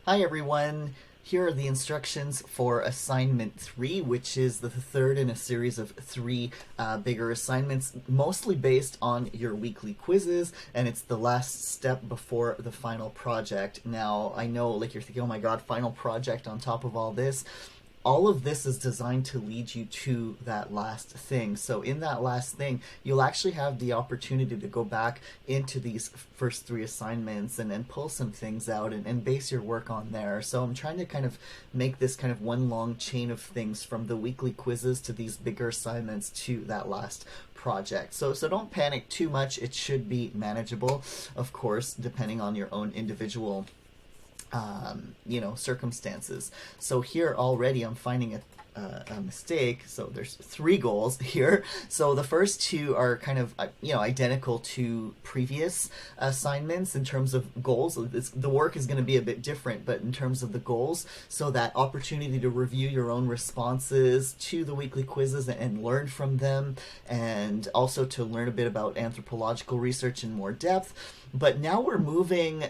Hi everyone, here are the instructions for assignment 3, which is the third in a series of three bigger assignments, mostly based on your weekly quizzes, and it's the last step before the final project. Now, I know like you're thinking, oh my god, final project on top of all this. All of this is designed to lead you to that last thing. So in that last thing, you'll actually have the opportunity to go back into these first three assignments and pull some things out and base your work on there. So I'm trying to kind of make this kind of one long chain of things from the weekly quizzes to these bigger assignments to that last project. So don't panic too much. It should be manageable, of course, depending on your own individual circumstances. So here already I'm finding a mistake. So there's three goals here. So the first two are kind of identical to previous assignments in terms of goals. The work is going to be a bit different, but in terms of the goals, so that opportunity to review your own responses to the weekly quizzes and learn from them, and also to learn a bit about anthropological research in more depth. But now we're moving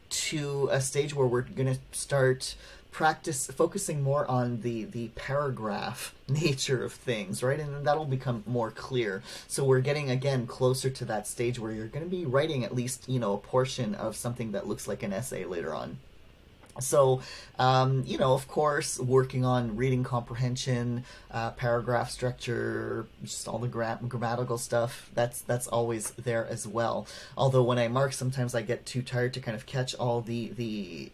to a stage where we're going to start focusing more on the paragraph nature of things, right? And that'll become more clear. So we're getting again closer to that stage where you're going to be writing at least a portion of something that looks like an essay later on. So, of course, working on reading comprehension, paragraph structure, just all the grammatical stuff, that's always there as well. Although when I mark, sometimes I get too tired to kind of catch all the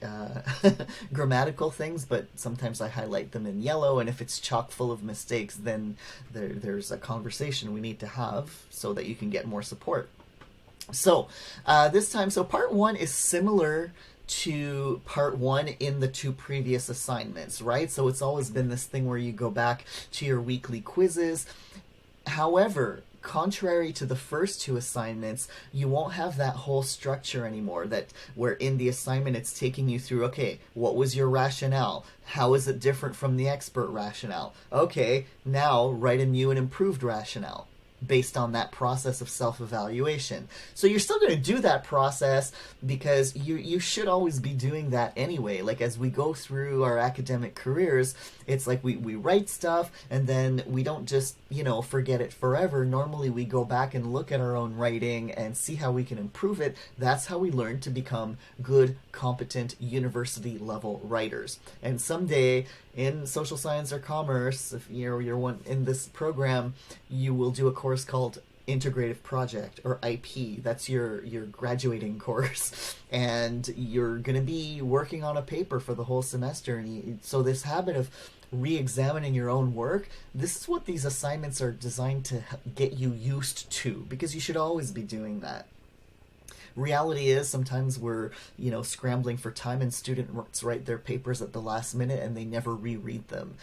grammatical things, but sometimes I highlight them in yellow, and if it's chock full of mistakes, then there's a conversation we need to have so that you can get more support. So, this time, part one is similar to part one in the two previous assignments, right? So it's always been this thing where you go back to your weekly quizzes. However, contrary to the first two assignments, you won't have that whole structure anymore, that where in the assignment it's taking you through, okay, what was your rationale? How is it different from the expert rationale? Okay, now write a new and improved rationale based on that process of self-evaluation. So you're still going to do that process because you should always be doing that anyway. Like as we go through our academic careers, it's like we write stuff and then we don't just, forget it forever. Normally we go back and look at our own writing and see how we can improve it. That's how we learn to become good, competent, university level writers. And someday in social science or commerce, if you're one in this program, you will do a course called Integrative Project, or IP. That's your graduating course, and you're going to be working on a paper for the whole semester. And so this habit of re-examining your own work, this is what these assignments are designed to get you used to, because you should always be doing that. Reality is sometimes we're scrambling for time, and students write their papers at the last minute and they never reread them,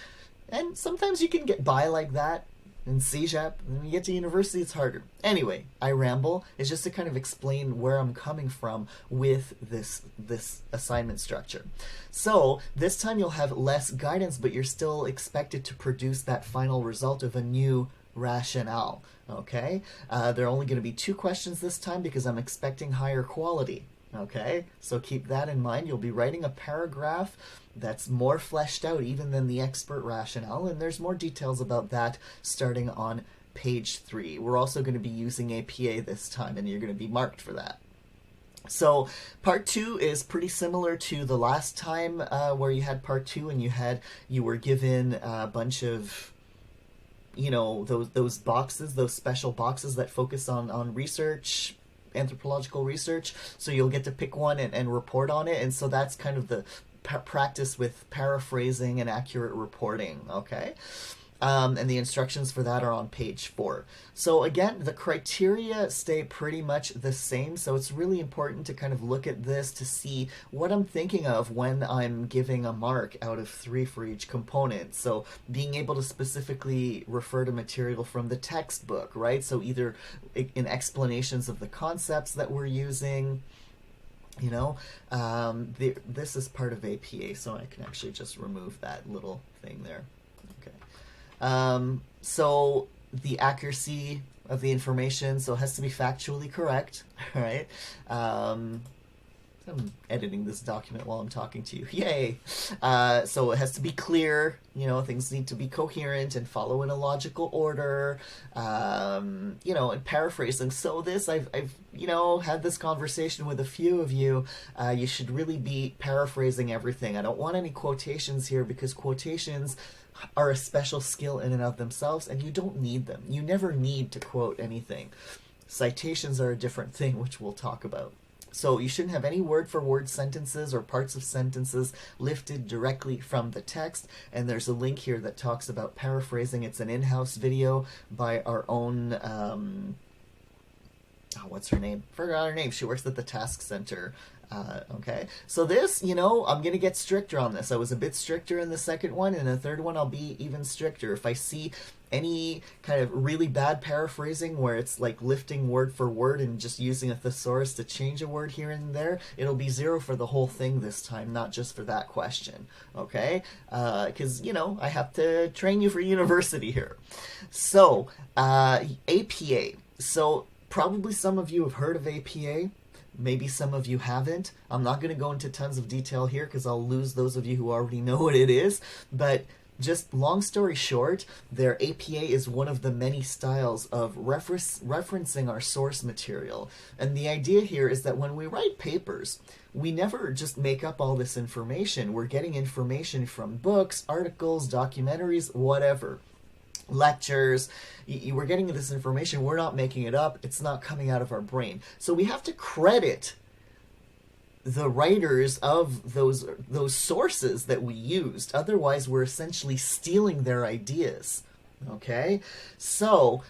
and sometimes you can get by like that in CJAP, and when you get to university it's harder. Anyway, I ramble. It's just to kind of explain where I'm coming from with this assignment structure. So this time you'll have less guidance, but you're still expected to produce that final result of a new rationale. Okay, there are only going to be 2 questions this time because I'm expecting higher quality. Okay, so keep that in mind. You'll be writing a paragraph that's more fleshed out even than the expert rationale, and there's more details about that starting on page 3. We're also going to be using APA this time, and you're going to be marked for that. So part 2 is pretty similar to the last time where you had part 2 and you were given a bunch of those boxes, those special boxes that focus on research, anthropological research. So you'll get to pick one and report on it, and so that's kind of the practice with paraphrasing and accurate reporting. Okay. And the instructions for that are on page 4. So again, the criteria stay pretty much the same, so it's really important to kind of look at this to see what I'm thinking of when I'm giving a mark out of 3 for each component. So being able to specifically refer to material from the textbook, right? So either in explanations of the concepts that we're using, this is part of APA, so I can actually just remove that little thing there. Okay. So the accuracy of the information, so it has to be factually correct, right? I'm editing this document while I'm talking to you. Yay! So it has to be clear. You know, things need to be coherent and follow in a logical order. You know, and paraphrasing. So this, I've you know, had this conversation with a few of you. You should really be paraphrasing everything. I don't want any quotations here because quotations are a special skill in and of themselves, and you don't need them. You never need to quote anything. Citations are a different thing, which we'll talk about. So you shouldn't have any word-for-word sentences or parts of sentences lifted directly from the text. And there's a link here that talks about paraphrasing. It's an in-house video by our own, what's her name? Forgot her name. She works at the Task Center. Okay, so this, you know, I'm going to get stricter on this. I was a bit stricter in the second one, and the third one I'll be even stricter. If I see any kind of really bad paraphrasing where it's like lifting word for word and just using a thesaurus to change a word here and there, it'll be 0 for the whole thing this time, not just for that question, okay? Because, you know, I have to train you for university here. So, APA. So, probably some of you have heard of APA. Maybe some of you haven't. I'm not going to go into tons of detail here because I'll lose those of you who already know what it is. But just long story short, their APA is one of the many styles of referencing our source material. And the idea here is that when we write papers, we never just make up all this information. We're getting information from books, articles, documentaries, whatever. Lectures, we're getting this information, we're not making it up, it's not coming out of our brain. So we have to credit the writers of those sources that we used. Otherwise, we're essentially stealing their ideas. Okay? So,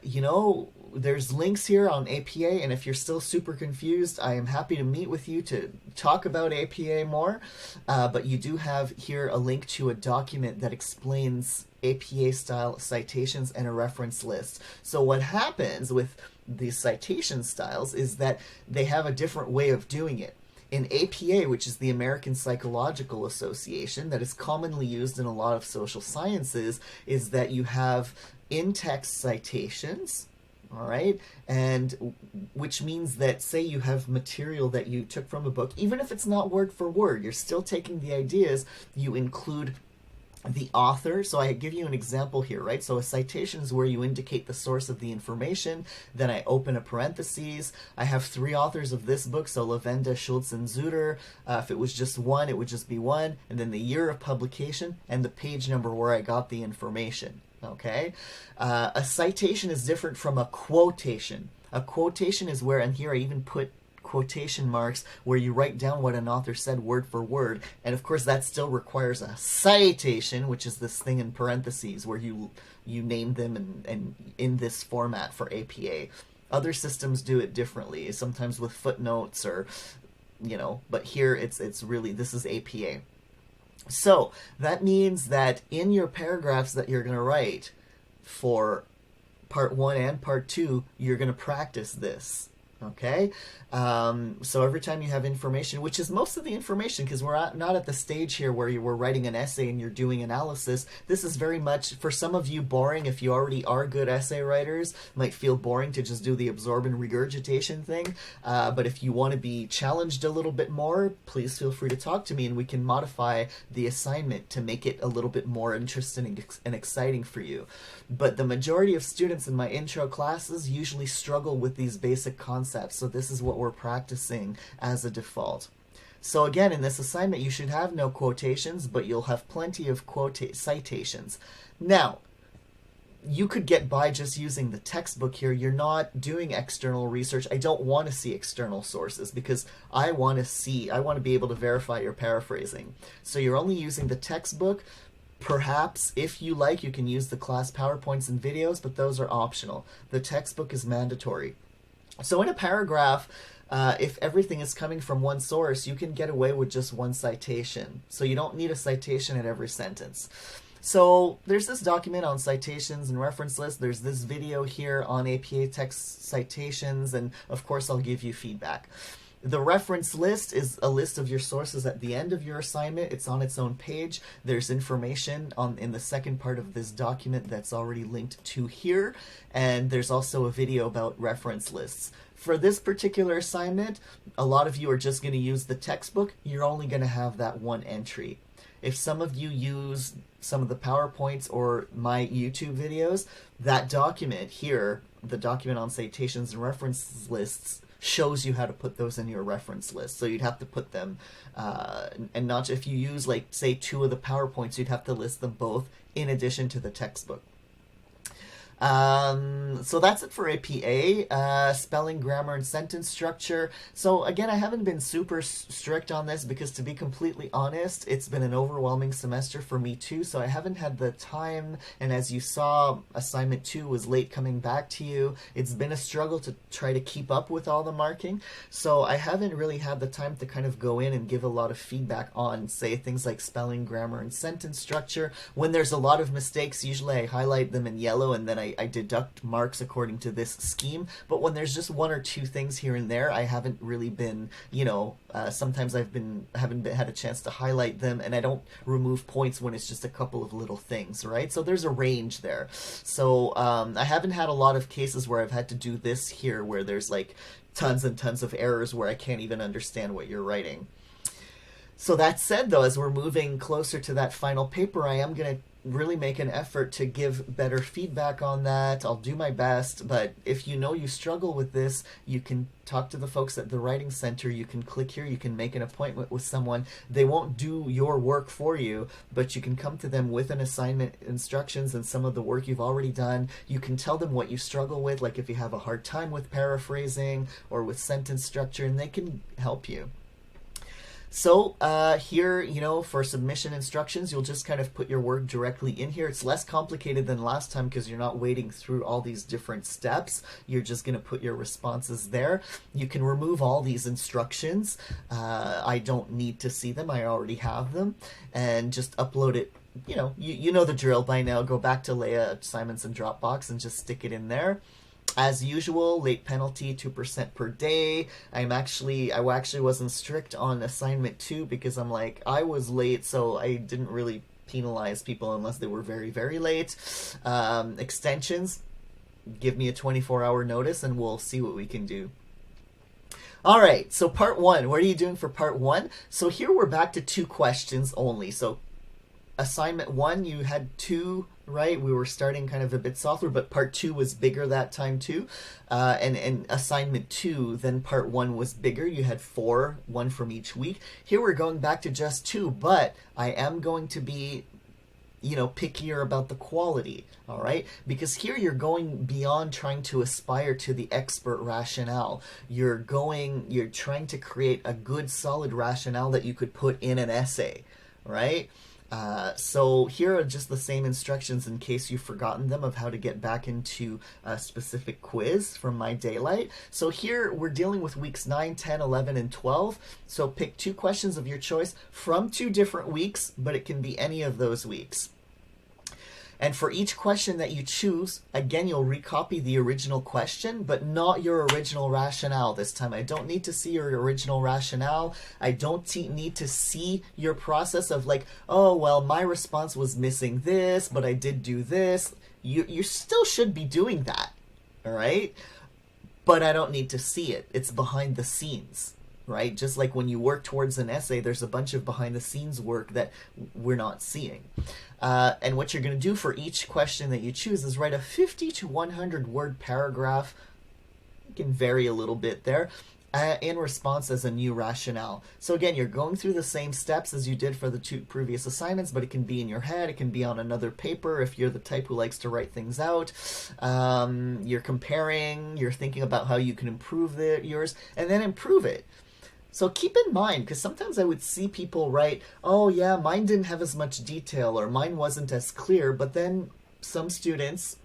you know, there's links here on APA, and if you're still super confused, I am happy to meet with you to talk about APA more. But you do have here a link to a document that explains APA-style citations and a reference list. So what happens with these citation styles is that they have a different way of doing it. In APA, which is the American Psychological Association, that is commonly used in a lot of social sciences, is that you have in-text citations, all right, and which means that, say you have material that you took from a book, even if it's not word for word, you're still taking the ideas, you include the author. So I give you an example here, right? So a citation is where you indicate the source of the information. Then I open a parentheses. I have 3 authors of this book, so Lavenda, Schultz, and Zuter. If it was just one, it would just be one. And then the year of publication and the page number where I got the information. Okay? A citation is different from a quotation. A quotation is where, and here I even put quotation marks, where you write down what an author said word for word, and of course that still requires a citation, which is this thing in parentheses where you name them and in this format for APA. Other systems do it differently, sometimes with footnotes or, you know, but here it's really, this is APA. So that means that in your paragraphs that you're going to write for part 1 and part 2, you're going to practice this. Okay, so every time you have information, which is most of the information, because we're not at the stage here where you were writing an essay and you're doing analysis. This is very much, for some of you, boring. If you already are good essay writers, it might feel boring to just do the absorb and regurgitation thing. But if you want to be challenged a little bit more, please feel free to talk to me and we can modify the assignment to make it a little bit more interesting and exciting for you. But the majority of students in my intro classes usually struggle with these basic concepts, so this is what we're practicing as a default. So again, in this assignment, you should have no quotations, but you'll have plenty of citations. Now, you could get by just using the textbook here. You're not doing external research. I don't want to see external sources because I want to be able to verify your paraphrasing. So you're only using the textbook. Perhaps, if you like, you can use the class PowerPoints and videos, but those are optional. The textbook is mandatory. So in a paragraph, if everything is coming from one source, you can get away with just one citation. So you don't need a citation at every sentence. So there's this document on citations and reference lists. There's this video here on APA text citations, and of course I'll give you feedback. The reference list is a list of your sources at the end of your assignment. It's on its own page. There's information in the second part of this document that's already linked to here. And there's also a video about reference lists. For this particular assignment, a lot of you are just going to use the textbook. You're only going to have that one entry. If some of you use some of the PowerPoints or my YouTube videos, that document here, the document on citations and reference lists, shows you how to put those in your reference list. So you'd have to put them, and not if you use, like, say, 2 of the PowerPoints, you'd have to list them both in addition to the textbook. So that's it for APA, spelling, grammar, and sentence structure. So again, I haven't been super strict on this because, to be completely honest, it's been an overwhelming semester for me too, so I haven't had the time, and as you saw, assignment 2 was late coming back to you. It's been a struggle to try to keep up with all the marking, so I haven't really had the time to kind of go in and give a lot of feedback on, say, things like spelling, grammar, and sentence structure. When there's a lot of mistakes, usually I highlight them in yellow and then I deduct marks according to this scheme, but when there's just 1 or 2 things here and there, I haven't really been, sometimes haven't had a chance to highlight them, and I don't remove points when it's just a couple of little things, right? So there's a range there. So I haven't had a lot of cases where I've had to do this here, where there's like tons and tons of errors where I can't even understand what you're writing. So that said, though, as we're moving closer to that final paper, I am going to really make an effort to give better feedback on that. I'll do my best, but if you struggle with this, you can talk to the folks at the Writing Center. You can click here, you can make an appointment with someone. They won't do your work for you, but you can come to them with an assignment, instructions, and some of the work you've already done. You can tell them what you struggle with, like if you have a hard time with paraphrasing or with sentence structure, and they can help you. So here, for submission instructions, you'll just kind of put your work directly in here. It's less complicated than last time because you're not wading through all these different steps. You're just going to put your responses there. You can remove all these instructions. I don't need to see them. I already have them. And just upload it. You know the drill by now. Go back to Leah Simonson Dropbox and just stick it in there. As usual, late penalty 2% per day. I actually wasn't strict on assignment 2 because I'm like, I was late, so I didn't really penalize people unless they were very, very late. Extensions, give me a 24-hour notice and we'll see what we can do. All right, so part 1. What are you doing for part 1? So here we're back to 2 questions only. So assignment 1, you had 2, right? We were starting kind of a bit softer, but part 2 was bigger that time too. And assignment 2, then part 1 was bigger. You had 4, 1 from each week. Here we're going back to just 2, but I am going to be pickier about the quality, all right? Because here you're going beyond trying to aspire to the expert rationale. You're trying to create a good, solid rationale that you could put in an essay, right? So here are just the same instructions in case you've forgotten them of how to get back into a specific quiz from My Daylight. So here we're dealing with weeks 9, 10, 11, and 12. So pick 2 questions of your choice from 2 different weeks, but it can be any of those weeks. And for each question that you choose, again, you'll recopy the original question, but not your original rationale this time. I don't need to see your original rationale. I don't need to see your process of like, oh, well, my response was missing this, but I did do this. You still should be doing that, all right? But I don't need to see it. It's behind the scenes, right? Just like when you work towards an essay, there's a bunch of behind-the-scenes work that we're not seeing. And what you're going to do for each question that you choose is write a 50 to 100 word paragraph. You can vary a little bit there. In response as a new rationale. So again, you're going through the same steps as you did for the 2 previous assignments, but it can be in your head, it can be on another paper if you're the type who likes to write things out. You're comparing, you're thinking about how you can improve yours, and then improve it. So keep in mind, because sometimes I would see people write, oh yeah, mine didn't have as much detail, or mine wasn't as clear, but then some students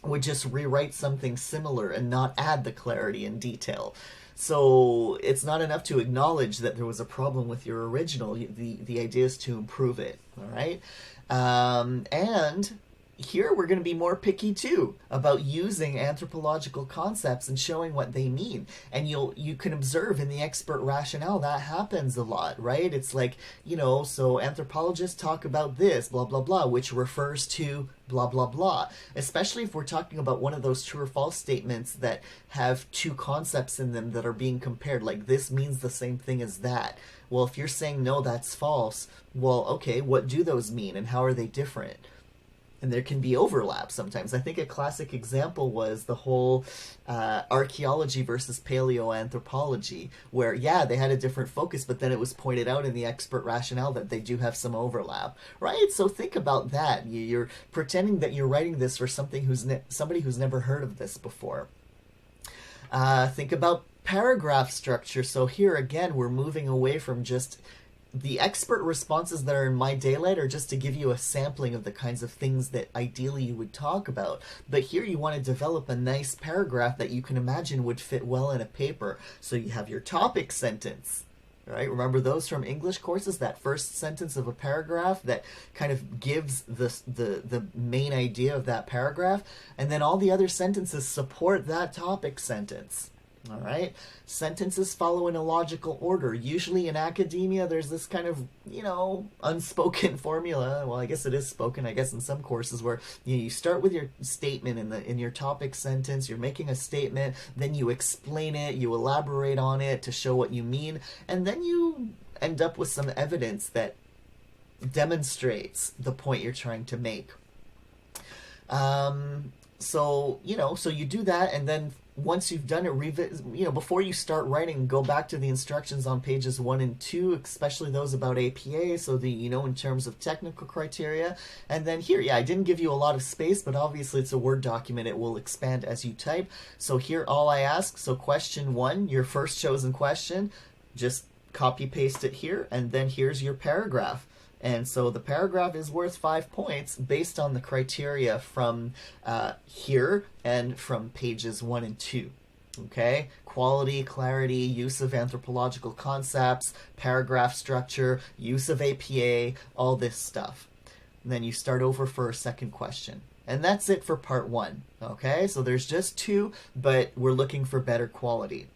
would just rewrite something similar and not add the clarity and detail. So it's not enough to acknowledge that there was a problem with your original. The idea is to improve it, all right? And here we're going to be more picky too about using anthropological concepts and showing what they mean. And you can observe in the expert rationale that happens a lot, right? It's like, so anthropologists talk about this, blah, blah, blah, which refers to blah, blah, blah. Especially if we're talking about one of those true or false statements that have two concepts in them that are being compared, like this means the same thing as that. Well, if you're saying no, that's false, well, okay, what do those mean and how are they different? And there can be overlap sometimes. I think a classic example was the whole archaeology versus paleoanthropology, where, yeah, they had a different focus, but then it was pointed out in the expert rationale that they do have some overlap, right? So think about that. You're pretending that you're writing this for somebody who's never heard of this before. Think about paragraph structure. So here, again, we're moving away from just the expert responses that are in my daylight are just to give you a sampling of the kinds of things that ideally you would talk about. But here you want to develop a nice paragraph that you can imagine would fit well in a paper. So you have your topic sentence, right? Remember those from English courses, that first sentence of a paragraph that kind of gives the main idea of that paragraph. And then all the other sentences support that topic sentence. All right. Sentences follow in a logical order. Usually in academia, there's this kind of, unspoken formula. Well, I guess it is spoken, I guess, in some courses where you start with your statement in your topic sentence. You're making a statement, then you explain it, you elaborate on it to show what you mean, and then you end up with some evidence that demonstrates the point you're trying to make. So you do that, and then once you've done it, before you start writing, go back to the instructions on pages 1 and 2, especially those about APA, so in terms of technical criteria. And then here, I didn't give you a lot of space, but obviously it's a Word document. It will expand as you type. So here, all I ask, so question 1, your first chosen question, just copy paste it here, and then here's your paragraph. And so the paragraph is worth 5 points based on the criteria from here and from pages 1 and 2. Okay? Quality, clarity, use of anthropological concepts, paragraph structure, use of APA, all this stuff. And then you start over for a second question. And that's it for part 1. Okay? So there's just 2, but we're looking for better quality.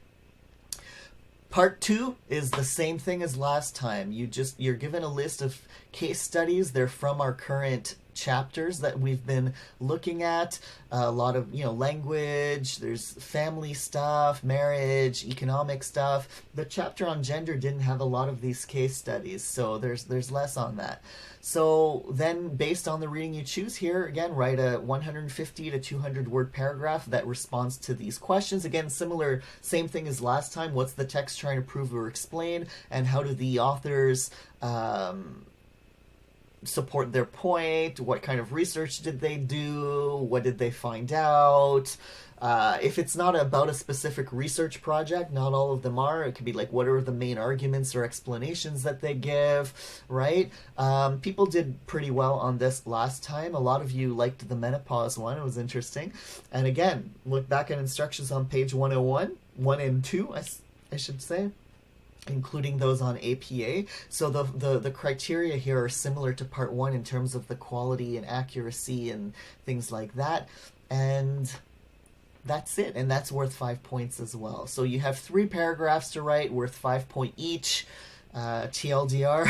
Part 2 is the same thing as last time. You're given a list of case studies. They're from our current chapters that we've been looking at. A lot of, language, there's family stuff, marriage, economic stuff. The chapter on gender didn't have a lot of these case studies, so there's less on that. So then, based on the reading you choose here, again, write a 150 to 200 word paragraph that responds to these questions. Again, same thing as last time. What's the text trying to prove or explain, and how do the authors support their point? What kind of research did they do? What did they find out? If it's not about a specific research project, not all of them are. It could be like, what are the main arguments or explanations that they give, right? People did pretty well on this last time. A lot of you liked the menopause one. It was interesting. And again, look back at instructions on page 101, 1 and 2, I should say, including those on APA. So the criteria here are similar to part 1 in terms of the quality and accuracy and things like that. And that's it. And that's worth 5 points as well. So you have 3 paragraphs to write, worth 5 points each. TLDR.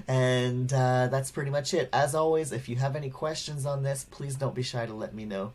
And that's pretty much it. As always, if you have any questions on this, please don't be shy to let me know.